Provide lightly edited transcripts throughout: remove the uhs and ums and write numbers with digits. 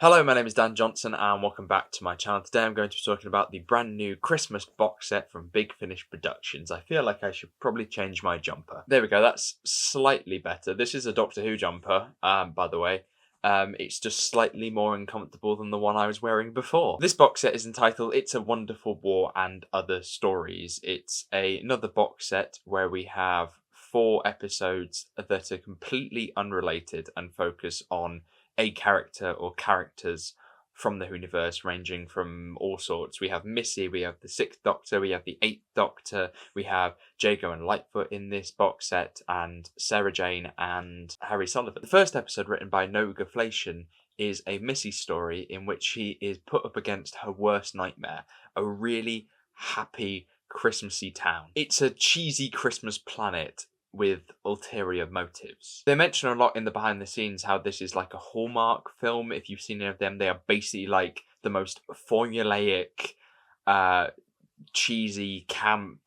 Hello, my name is Dan Johnson, and welcome back to my channel. Today I'm going to be talking about the brand new Christmas box set from Big Finish Productions. I feel like I should probably change my jumper. There we go, that's slightly better. This is a Doctor Who jumper, by the way. It's just slightly more uncomfortable than the one I was wearing before. This box set is entitled It's a Wonderful War and Other Stories. It's another box set where we have 4 episodes that are completely unrelated and focus on a character or characters from the universe, ranging from all sorts. We have Missy, we have the Sixth Doctor, we have the Eighth Doctor, we have Jago and Lightfoot in this box set, and Sarah Jane and Harry Sullivan. The first episode, written by Noga Flation, is a Missy story in which she is put up against her worst nightmare, a really happy, Christmassy town. It's a cheesy Christmas planet with ulterior motives. They mention a lot in the behind the scenes how this is like a Hallmark film. If you've seen any of them, they are basically like the most formulaic, cheesy, camp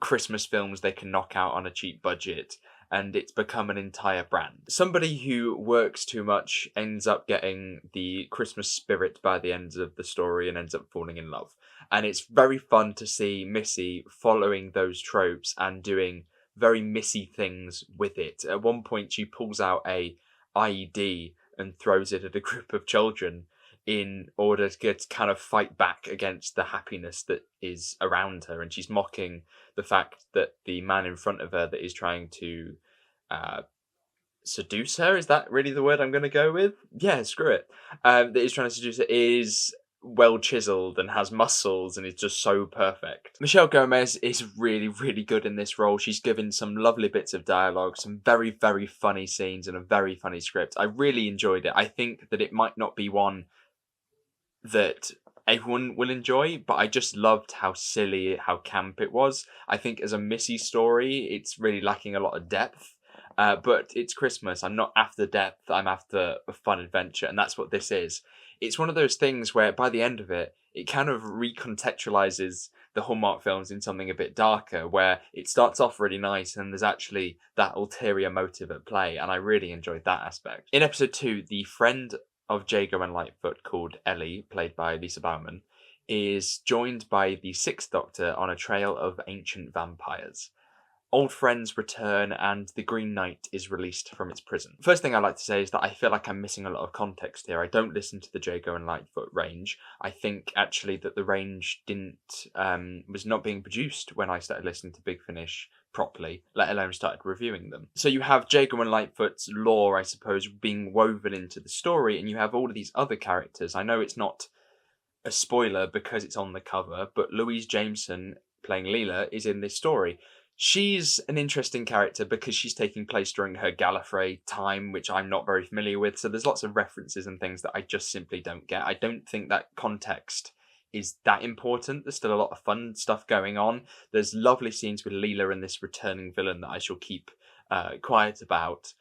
Christmas films they can knock out on a cheap budget, and it's become an entire brand. Somebody who works too much ends up getting the Christmas spirit by the end of the story and ends up falling in love. And it's very fun to see Missy following those tropes and doing very Missy things with it. At one point, she pulls out a IED and throws it at a group of children in order to kind of fight back against the happiness that is around her. And she's mocking the fact that the man in front of her that is trying to seduce her, is that really the word I'm going to go with? Yeah, screw it. That is trying to seduce her is well chiseled and has muscles and is just so perfect. Michelle Gomez is really, really good in this role. She's given some lovely bits of dialogue, some very, very funny scenes, and a very funny script. I really enjoyed it. I think that it might not be one that everyone will enjoy, but I just loved how silly, how camp it was. I think as a Missy story, it's really lacking a lot of depth. But it's Christmas. I'm not after depth. I'm after a fun adventure, and that's what this is. It's one of those things where by the end of it, it kind of recontextualizes the Hallmark films in something a bit darker, where it starts off really nice and there's actually that ulterior motive at play, and I really enjoyed that aspect. In episode 2, the friend of Jago and Lightfoot, called Ellie, played by Lisa Bauman, is joined by the Sixth Doctor on a trail of ancient vampires. Old friends return and the Green Knight is released from its prison. First thing I'd like to say is that I feel like I'm missing a lot of context here. I don't listen to the Jago and Lightfoot range. I think actually that the range was not being produced when I started listening to Big Finish properly, let alone started reviewing them. So you have Jago and Lightfoot's lore, I suppose, being woven into the story, and you have all of these other characters. I know it's not a spoiler because it's on the cover, but Louise Jameson, playing Leela, is in this story. She's an interesting character because she's taking place during her Gallifrey time, which I'm not very familiar with. So there's lots of references and things that I just simply don't get. I don't think that context is that important. There's still a lot of fun stuff going on. There's lovely scenes with Leela and this returning villain that I shall keep quiet about,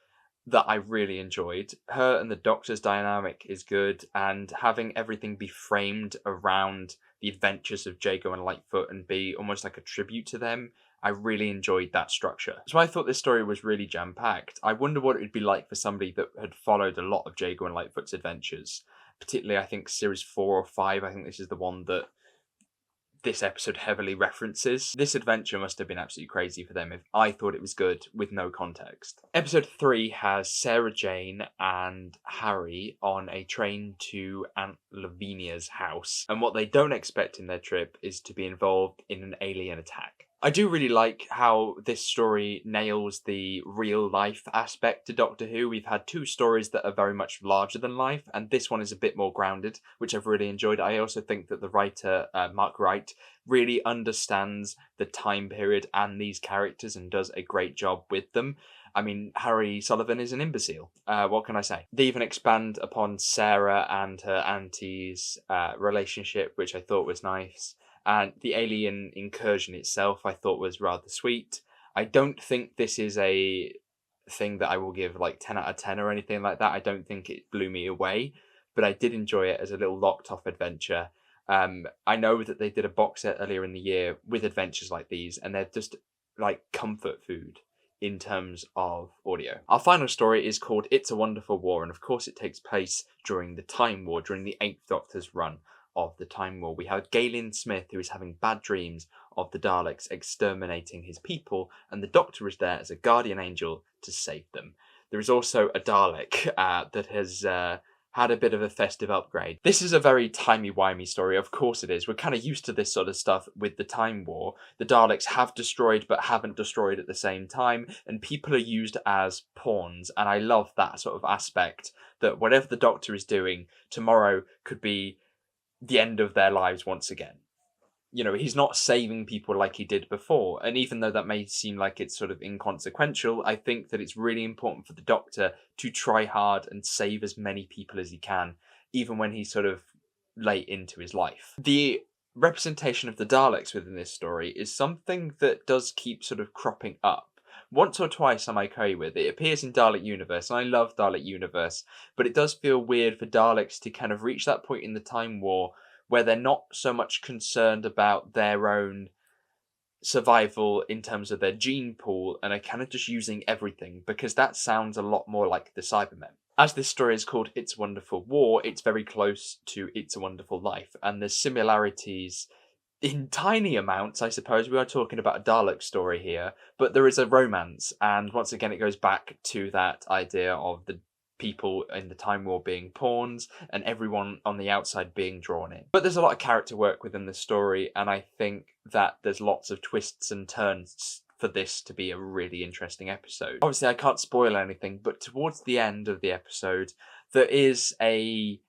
that I really enjoyed. Her and the Doctor's dynamic is good, and having everything be framed around the adventures of Jago and Lightfoot and be almost like a tribute to them, I really enjoyed that structure. So I thought this story was really jam-packed. I wonder what it would be like for somebody that had followed a lot of Jago and Lightfoot's adventures. Particularly, I think, series 4 or 5. I think this is the one that this episode heavily references. This adventure must have been absolutely crazy for them if I thought it was good with no context. Episode 3 has Sarah Jane and Harry on a train to Aunt Lavinia's house, and what they don't expect in their trip is to be involved in an alien attack. I do really like how this story nails the real life aspect to Doctor Who. We've had 2 stories that are very much larger than life, and this one is a bit more grounded, which I've really enjoyed. I also think that the writer, Mark Wright, really understands the time period and these characters and does a great job with them. I mean, Harry Sullivan is an imbecile. What can I say? They even expand upon Sarah and her auntie's relationship, which I thought was nice. And the alien incursion itself, I thought, was rather sweet. I don't think this is a thing that I will give like 10 out of 10 or anything like that. I don't think it blew me away, but I did enjoy it as a little locked off adventure. I know that they did a box set earlier in the year with adventures like these, and they're just like comfort food. in terms of audio. Our final story is called It's a Wonderful War, and of course it takes place during the Time War, during the 8th Doctor's run of the Time War. We have Galen Smith, who is having bad dreams of the Daleks exterminating his people, and the Doctor is there as a guardian angel to save them. There is also a Dalek that has had a bit of a festive upgrade. This is a very timey-wimey story, of course it is. We're kind of used to this sort of stuff with the Time War. The Daleks have destroyed but haven't destroyed at the same time, and people are used as pawns, and I love that sort of aspect, that whatever the Doctor is doing, tomorrow could be the end of their lives once again. You know, he's not saving people like he did before. And even though that may seem like it's sort of inconsequential, I think that it's really important for the Doctor to try hard and save as many people as he can, even when he's sort of late into his life. The representation of the Daleks within this story is something that does keep sort of cropping up. Once or twice I'm okay with it. It appears in Dalek Universe, and I love Dalek Universe, but it does feel weird for Daleks to kind of reach that point in the Time War where they're not so much concerned about their own survival in terms of their gene pool and are kind of just using everything, because that sounds a lot more like the Cybermen. As this story is called It's a Wonderful War, it's very close to It's a Wonderful Life, and there's similarities in tiny amounts, I suppose. We are talking about a Dalek story here, but there is a romance, and once again it goes back to that idea of the people in the Time War being pawns and everyone on the outside being drawn in. But there's a lot of character work within the story, and I think that there's lots of twists and turns for this to be a really interesting episode. Obviously I can't spoil anything, but towards the end of the episode there is a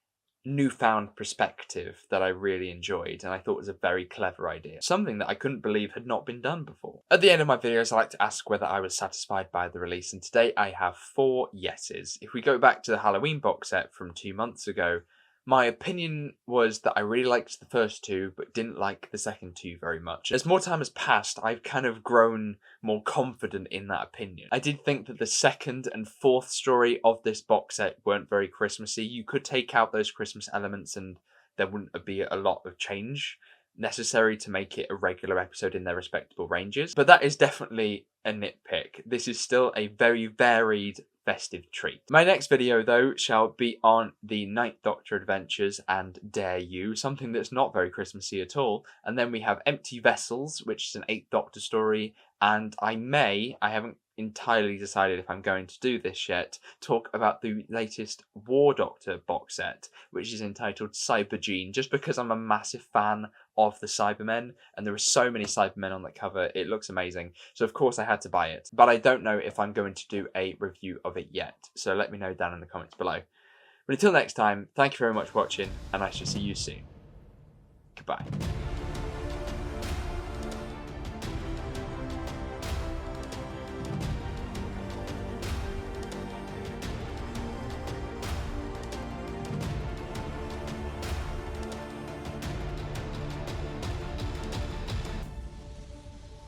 newfound perspective that I really enjoyed, and I thought was a very clever idea. Something that I couldn't believe had not been done before. At the end of my videos, I like to ask whether I was satisfied by the release, and today I have 4 yeses. If we go back to the Halloween box set from 2 months ago, my opinion was that I really liked the first 2, but didn't like the second 2 very much. As more time has passed, I've kind of grown more confident in that opinion. I did think that the second and 4th story of this box set weren't very Christmassy. You could take out those Christmas elements and there wouldn't be a lot of change necessary to make it a regular episode in their respectable ranges. But that is definitely a nitpick. This is still a very varied festive treat. My next video though shall be on the 9th Doctor adventures and Dare You, something that's not very Christmassy at all. And then we have Empty Vessels, which is an 8th Doctor story, and I haven't entirely decided if I'm going to do this yet, talk about the latest War Doctor box set, which is entitled Cybergene, just because I'm a massive fan of the Cybermen, and there are so many Cybermen on that cover. It looks amazing, so of course I had to buy it, but I don't know if I'm going to do a review of it yet, so let me know down in the comments below. But until next time, thank you very much for watching, and I shall see you soon. Goodbye.